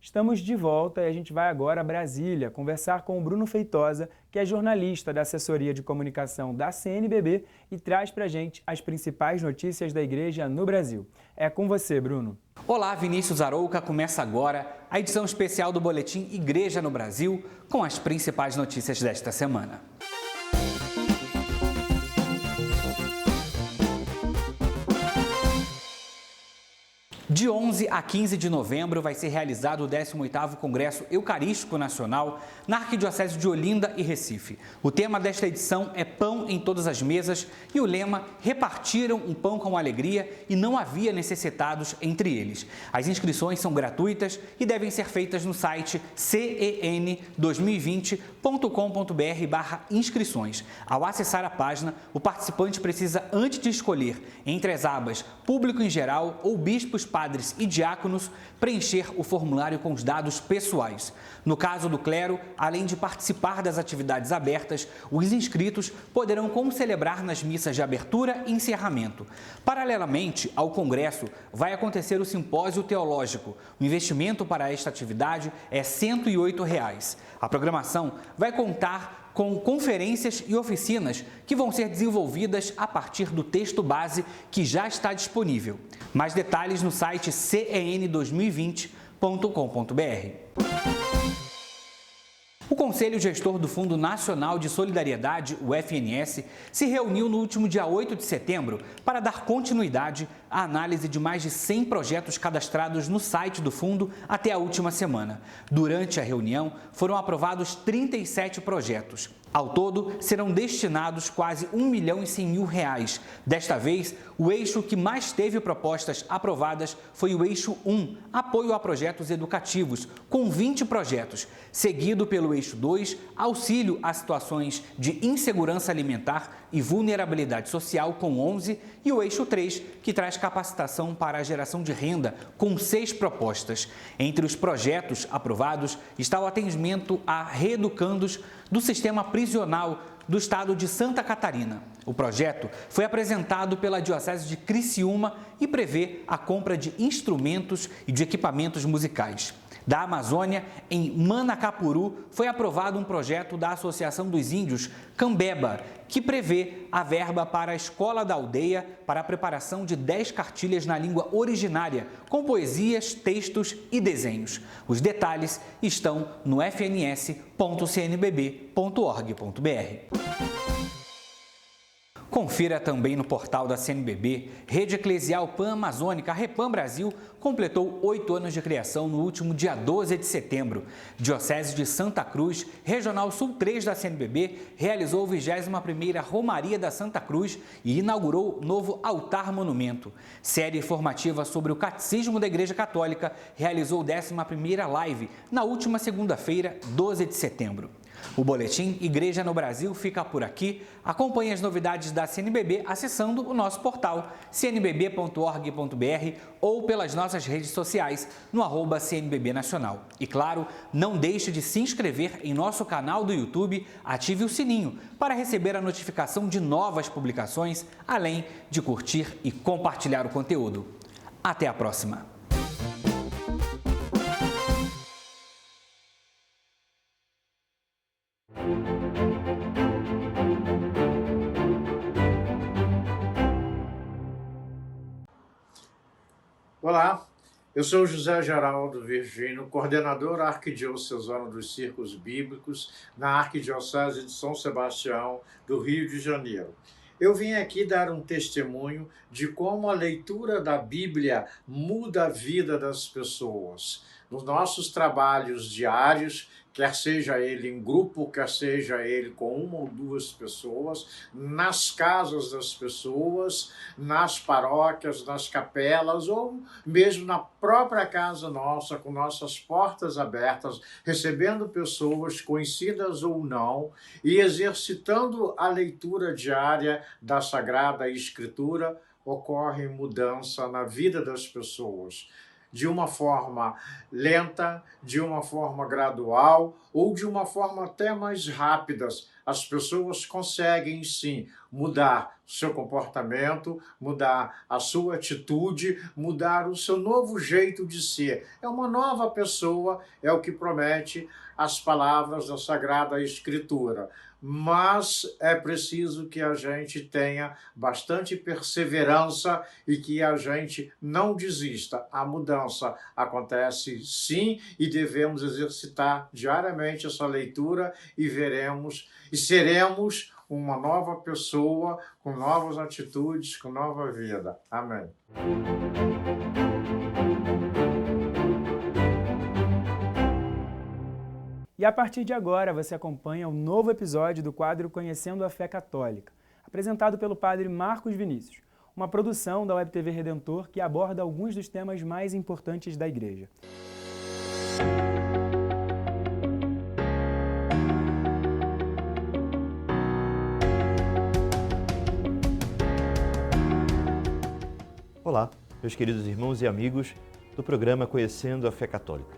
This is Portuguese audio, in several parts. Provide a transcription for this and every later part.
Estamos de volta e a gente vai agora a Brasília conversar com o Bruno Feitosa, que é jornalista da assessoria de comunicação da CNBB e traz para a gente as principais notícias da igreja no Brasil. É com você, Bruno. Olá, Vinícius Arouca. Começa agora a edição especial do Boletim Igreja no Brasil com as principais notícias desta semana. De 11 a 15 de novembro vai ser realizado o 18º Congresso Eucarístico Nacional na Arquidiocese de Olinda e Recife. O tema desta edição é Pão em Todas as Mesas e o lema Repartiram um pão com alegria e não havia necessitados entre eles. As inscrições são gratuitas e devem ser feitas no site cen2020.com.br/inscrições. Ao acessar a página, o participante precisa, antes de escolher entre as abas Público em Geral ou Bispos, Padres e diáconos, preencher o formulário com os dados pessoais. No caso do clero, além de participar das atividades abertas, os inscritos poderão concelebrar nas missas de abertura e encerramento. Paralelamente ao congresso, vai acontecer o simpósio teológico. O investimento para esta atividade é R$ 108. A programação vai contar com conferências e oficinas que vão ser desenvolvidas a partir do texto base que já está disponível. Mais detalhes no site cen2020.com.br. O Conselho Gestor do Fundo Nacional de Solidariedade, o FNS, se reuniu no último dia 8 de setembro para dar continuidade à análise de mais de 100 projetos cadastrados no site do fundo até a última semana. Durante a reunião, foram aprovados 37 projetos. Ao todo, serão destinados quase R$ 1.100.000. Desta vez, o eixo que mais teve propostas aprovadas foi o eixo 1, apoio a projetos educativos, com 20 projetos, seguido pelo eixo 2, auxílio a situações de insegurança alimentar e vulnerabilidade social, com 11, e o eixo 3, que traz capacitação para a geração de renda, com 6 propostas. Entre os projetos aprovados está o atendimento a reeducandos do sistema prisional do estado de Santa Catarina. O projeto foi apresentado pela Diocese de Criciúma e prevê a compra de instrumentos e de equipamentos musicais. Da Amazônia, em Manacapuru, foi aprovado um projeto da Associação dos Índios Cambeba, que prevê a verba para a Escola da Aldeia para a preparação de 10 cartilhas na língua originária, com poesias, textos e desenhos. Os detalhes estão no fns.cnbb.org.br. Confira também no portal da CNBB, Rede Eclesial Pan-Amazônica, Repam Brasil, completou 8 anos de criação no último dia 12 de setembro. Diocese de Santa Cruz, Regional Sul 3 da CNBB, realizou a 21ª Romaria da Santa Cruz e inaugurou novo altar monumento. Série formativa sobre o Catecismo da Igreja Católica realizou 11ª live na última segunda-feira, 12 de setembro. O Boletim Igreja no Brasil fica por aqui. Acompanhe as novidades da CNBB acessando o nosso portal cnbb.org.br ou pelas nossas redes sociais no @CNBB Nacional. E claro, não deixe de se inscrever em nosso canal do YouTube, ative o sininho para receber a notificação de novas publicações, além de curtir e compartilhar o conteúdo. Até a próxima! Olá, eu sou José Geraldo Virgínio, coordenador arquidiocesano dos Círculos Bíblicos na Arquidiocese de São Sebastião, do Rio de Janeiro. Eu vim aqui dar um testemunho de como a leitura da Bíblia muda a vida das pessoas. Nos nossos trabalhos diários, quer seja ele em grupo, quer seja ele com uma ou duas pessoas, nas casas das pessoas, nas paróquias, nas capelas, ou mesmo na própria casa nossa, com nossas portas abertas, recebendo pessoas conhecidas ou não, e exercitando a leitura diária da Sagrada Escritura, ocorre mudança na vida das pessoas. de uma forma lenta, de uma forma gradual ou de uma forma até mais rápida. As pessoas conseguem, sim, mudar o seu comportamento, mudar a sua atitude, mudar o seu novo jeito de ser. É uma nova pessoa, é o que promete as palavras da Sagrada Escritura. Mas é preciso que a gente tenha bastante perseverança e que a gente não desista. A mudança acontece sim e devemos exercitar diariamente essa leitura e veremos e seremos uma nova pessoa com novas atitudes, com nova vida. Amém. E a partir de agora você acompanha um novo episódio do quadro Conhecendo a Fé Católica, apresentado pelo padre Marcos Vinícius, uma produção da Web TV Redentor que aborda alguns dos temas mais importantes da Igreja. Olá, meus queridos irmãos e amigos do programa Conhecendo a Fé Católica.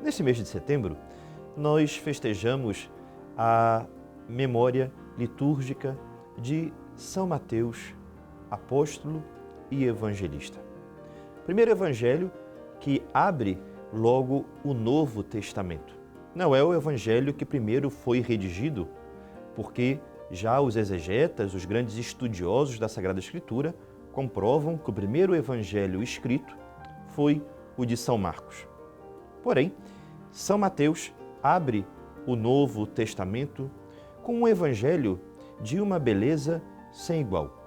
Neste mês de setembro, nós festejamos a memória litúrgica de São Mateus, apóstolo e evangelista. Primeiro evangelho que abre logo o Novo Testamento. Não é o evangelho que primeiro foi redigido, porque já os exegetas, os grandes estudiosos da Sagrada Escritura, comprovam que o primeiro evangelho escrito foi o de São Marcos. Porém, São Mateus abre o Novo Testamento com um evangelho de uma beleza sem igual.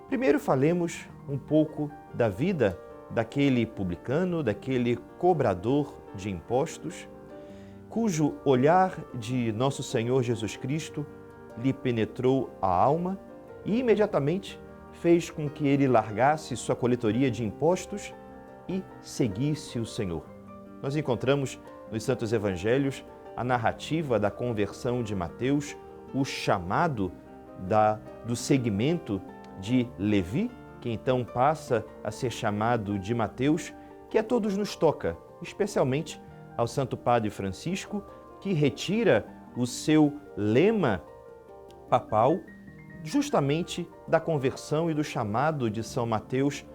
Primeiro falemos um pouco da vida daquele publicano, daquele cobrador de impostos, cujo olhar de Nosso Senhor Jesus Cristo lhe penetrou a alma e imediatamente fez com que ele largasse sua coletoria de impostos e seguisse o Senhor. Nós encontramos nos Santos Evangelhos a narrativa da conversão de Mateus, o chamado do seguimento de Levi, que então passa a ser chamado de Mateus, que a todos nos toca, especialmente ao Santo Padre Francisco, que retira o seu lema papal justamente da conversão e do chamado de São Mateus,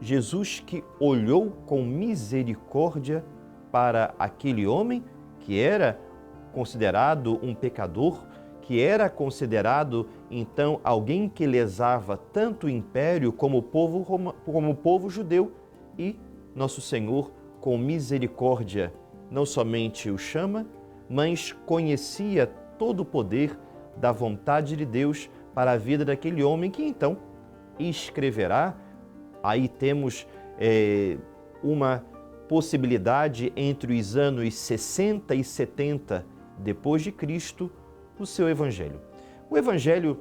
Jesus que olhou com misericórdia para aquele homem que era considerado um pecador, que era considerado então alguém que lesava tanto o império como o povo judeu, e Nosso Senhor com misericórdia não somente o chama, mas conhecia todo o poder da vontade de Deus para a vida daquele homem que então escreverá. Aí temos uma possibilidade entre os anos 60 e 70 depois de Cristo, o seu Evangelho. O Evangelho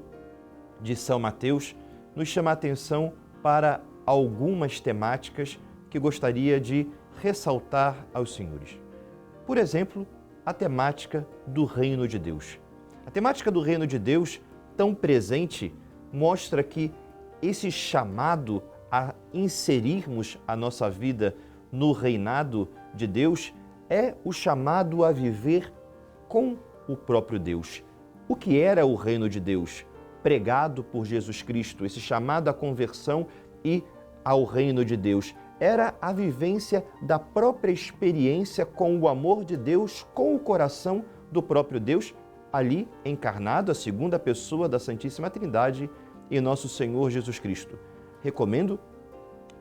de São Mateus nos chama a atenção para algumas temáticas que gostaria de ressaltar aos senhores. Por exemplo, a temática do Reino de Deus. A temática do Reino de Deus, tão presente, mostra que esse chamado a inserirmos a nossa vida no reinado de Deus é o chamado a viver com o próprio Deus. O que era o Reino de Deus? Pregado por Jesus Cristo, esse chamado à conversão e ao Reino de Deus. Era a vivência da própria experiência com o amor de Deus, com o coração do próprio Deus, ali encarnado, a segunda pessoa da Santíssima Trindade em Nosso Senhor Jesus Cristo. Recomendo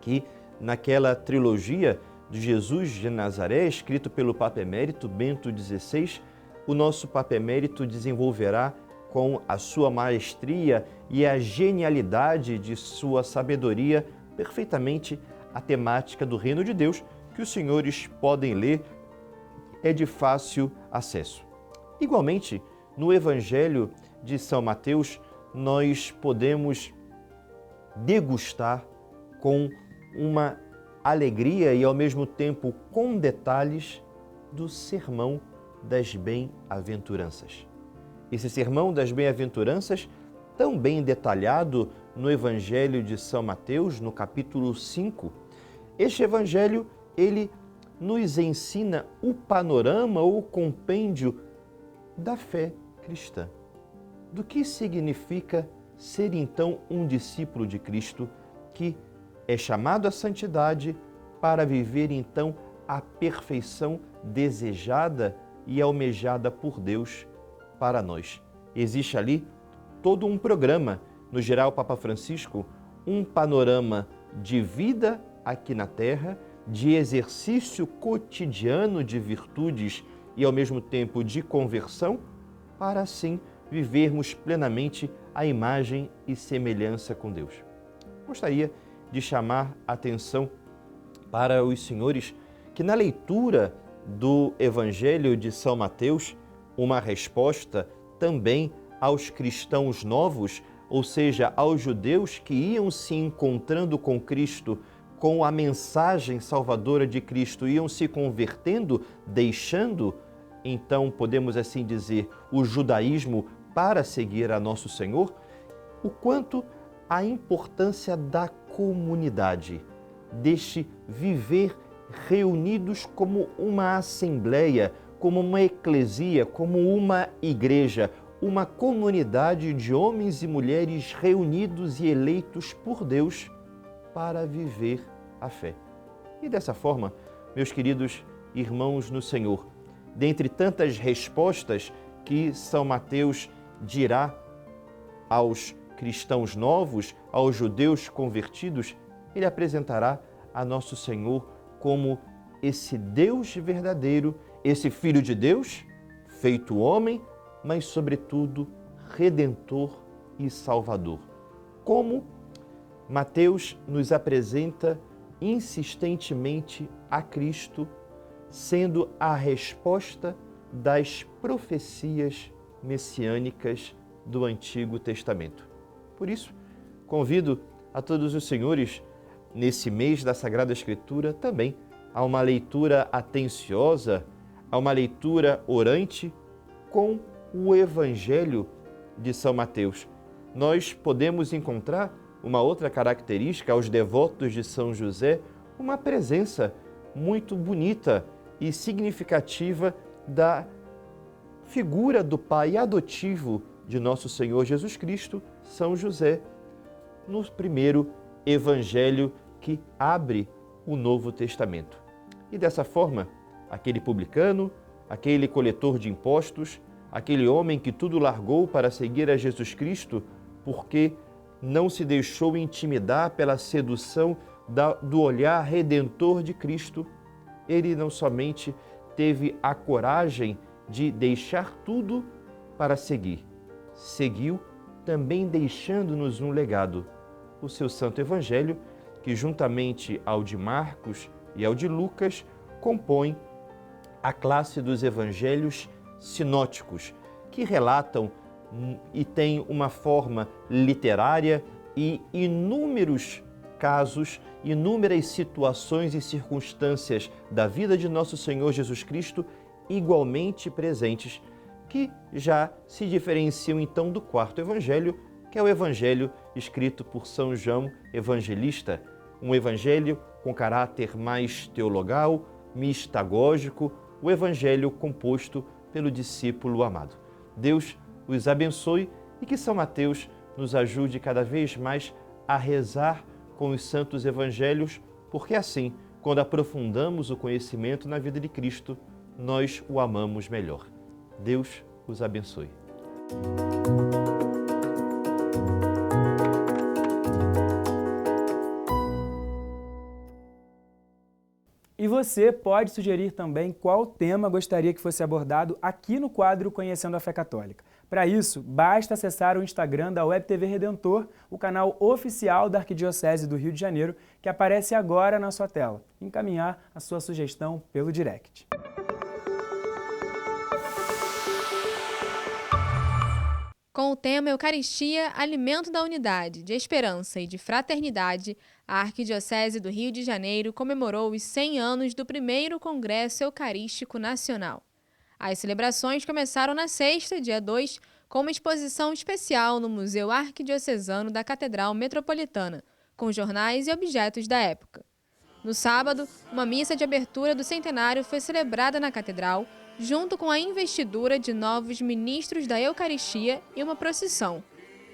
que naquela trilogia de Jesus de Nazaré, escrito pelo Papa Emérito Bento XVI, o nosso Papa Emérito desenvolverá com a sua maestria e a genialidade de sua sabedoria perfeitamente a temática do Reino de Deus, que os senhores podem ler, é de fácil acesso. Igualmente, no Evangelho de São Mateus, nós podemos degustar com uma alegria e, ao mesmo tempo, com detalhes, do Sermão das Bem-aventuranças. Esse Sermão das Bem-aventuranças, tão bem detalhado no Evangelho de São Mateus, no capítulo 5, Este evangelho, ele nos ensina o panorama ou o compêndio da fé cristã. Do que significa ser então um discípulo de Cristo que é chamado à santidade para viver então a perfeição desejada e almejada por Deus para nós. Existe ali todo um programa, no geral Papa Francisco, um panorama de vida aqui na Terra, de exercício cotidiano de virtudes e ao mesmo tempo de conversão, para assim vivermos plenamente a imagem e semelhança com Deus. Gostaria de chamar a atenção para os senhores que na leitura do Evangelho de São Mateus, uma resposta também aos cristãos novos, ou seja, aos judeus que iam se encontrando com Cristo, com a mensagem salvadora de Cristo, iam se convertendo, deixando, então, podemos assim dizer, o judaísmo para seguir a nosso Senhor, o quanto a importância da comunidade, deste viver reunidos como uma assembleia, como uma eclesia, como uma igreja, uma comunidade de homens e mulheres reunidos e eleitos por Deus para viver a fé. E dessa forma, meus queridos irmãos no Senhor, dentre tantas respostas que São Mateus dirá aos cristãos novos, aos judeus convertidos, ele apresentará a nosso Senhor como esse Deus verdadeiro, esse Filho de Deus, feito homem, mas sobretudo Redentor e Salvador. Como Mateus nos apresenta insistentemente a Cristo, sendo a resposta das profecias messiânicas do Antigo Testamento. Por isso, convido a todos os senhores, nesse mês da Sagrada Escritura, também a uma leitura atenciosa, a uma leitura orante com o Evangelho de São Mateus. Nós podemos encontrar uma outra característica aos devotos de São José, uma presença muito bonita e significativa da figura do pai adotivo de nosso Senhor Jesus Cristo, São José, no primeiro evangelho que abre o Novo Testamento. E dessa forma, aquele publicano, aquele coletor de impostos, aquele homem que tudo largou para seguir a Jesus Cristo, porque não se deixou intimidar pela sedução do olhar redentor de Cristo, ele não somente teve a coragem de deixar tudo para seguir, seguiu também deixando-nos um legado, o seu Santo Evangelho, que juntamente ao de Marcos e ao de Lucas, compõe a classe dos evangelhos sinóticos, que relatam e têm uma forma literária e inúmeros casos, inúmeras situações e circunstâncias da vida de nosso Senhor Jesus Cristo igualmente presentes, que já se diferenciam então do quarto evangelho, que é o evangelho escrito por São João Evangelista, um evangelho com caráter mais teologal, mistagógico, o evangelho composto pelo discípulo amado. Deus os abençoe e que São Mateus nos ajude cada vez mais a rezar com os santos evangelhos, porque assim, quando aprofundamos o conhecimento na vida de Cristo, nós o amamos melhor. Deus os abençoe. E você pode sugerir também qual tema gostaria que fosse abordado aqui no quadro Conhecendo a Fé Católica. Para isso, basta acessar o Instagram da Web TV Redentor, o canal oficial da Arquidiocese do Rio de Janeiro, que aparece agora na sua tela. Encaminhar a sua sugestão pelo direct. Com o tema Eucaristia, Alimento da Unidade, de Esperança e de Fraternidade, a Arquidiocese do Rio de Janeiro comemorou os 100 anos do primeiro Congresso Eucarístico Nacional. As celebrações começaram na sexta, dia 2, com uma exposição especial no Museu Arquidiocesano da Catedral Metropolitana, com jornais e objetos da época. No sábado, uma missa de abertura do centenário foi celebrada na Catedral, junto com a investidura de novos ministros da Eucaristia e uma procissão.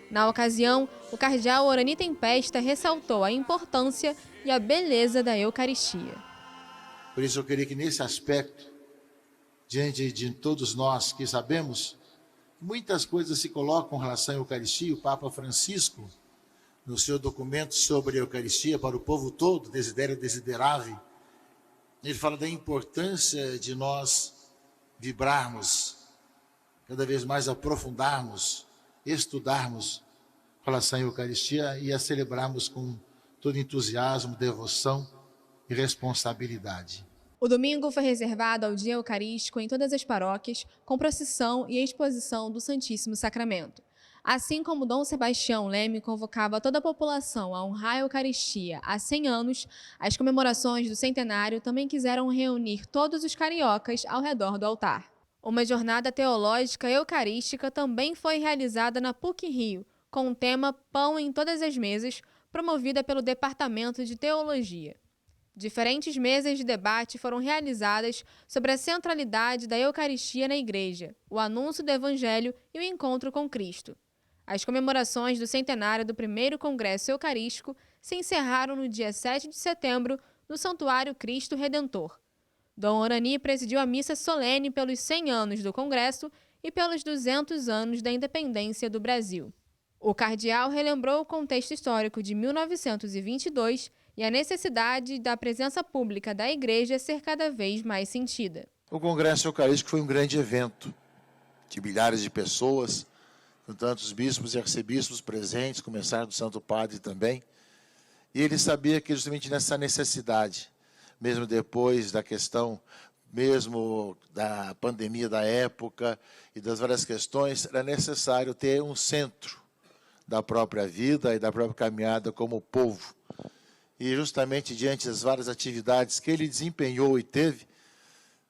Na ocasião, o cardeal Orani Tempesta ressaltou a importância e a beleza da Eucaristia. Por isso eu queria que nesse aspecto, diante de todos nós que sabemos, muitas coisas se colocam em relação à Eucaristia. O Papa Francisco, no seu documento sobre a Eucaristia para o povo todo, Desiderio Desideravi, ele fala da importância de nós vibrarmos, cada vez mais aprofundarmos, estudarmos a relação à Eucaristia e a celebrarmos com todo entusiasmo, devoção e responsabilidade. O domingo foi reservado ao dia eucarístico em todas as paróquias, com procissão e exposição do Santíssimo Sacramento. Assim como Dom Sebastião Leme convocava toda a população a honrar a Eucaristia há 100 anos, as comemorações do centenário também quiseram reunir todos os cariocas ao redor do altar. Uma jornada teológica eucarística também foi realizada na PUC-Rio, com o tema Pão em Todas as Mesas, promovida pelo Departamento de Teologia. Diferentes mesas de debate foram realizadas sobre a centralidade da Eucaristia na Igreja, o anúncio do Evangelho e o encontro com Cristo. As comemorações do centenário do primeiro Congresso Eucarístico se encerraram no dia 7 de setembro, no Santuário Cristo Redentor. Dom Orani presidiu a missa solene pelos 100 anos do Congresso e pelos 200 anos da independência do Brasil. O cardeal relembrou o contexto histórico de 1922 e a necessidade da presença pública da Igreja ser cada vez mais sentida. O Congresso Eucarístico foi um grande evento de milhares de pessoas, com tantos bispos e arcebispos presentes, começaram do Santo Padre também. E ele sabia que justamente nessa necessidade, mesmo depois da questão, mesmo da pandemia da época e das várias questões, era necessário ter um centro da própria vida e da própria caminhada como povo. E justamente diante das várias atividades que ele desempenhou e teve,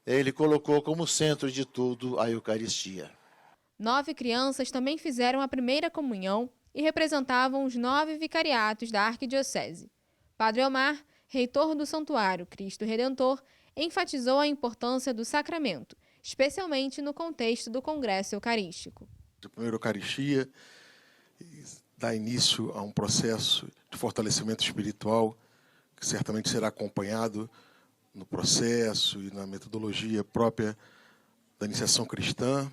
ele colocou como centro de tudo a Eucaristia. 9 crianças também fizeram a primeira comunhão e representavam os 9 vicariatos da Arquidiocese. Padre Omar, reitor do Santuário Cristo Redentor, enfatizou a importância do sacramento, especialmente no contexto do Congresso Eucarístico. A primeira Eucaristia dá início a um processo de fortalecimento espiritual que certamente será acompanhado no processo e na metodologia própria da iniciação cristã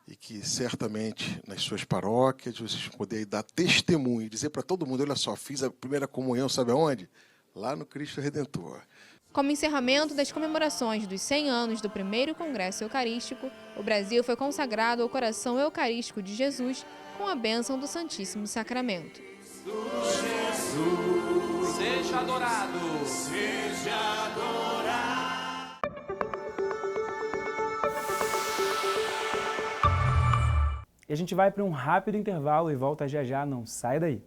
e que certamente nas suas paróquias vocês poderem dar testemunho e dizer para todo mundo, olha só, fiz a primeira comunhão, sabe aonde? Lá no Cristo Redentor. Como encerramento das comemorações dos 100 anos do primeiro Congresso Eucarístico, o Brasil foi consagrado ao coração eucarístico de Jesus com a bênção do Santíssimo Sacramento. Jesus, seja adorado, seja adorado. E a gente vai para um rápido intervalo e volta já já, não sai daí.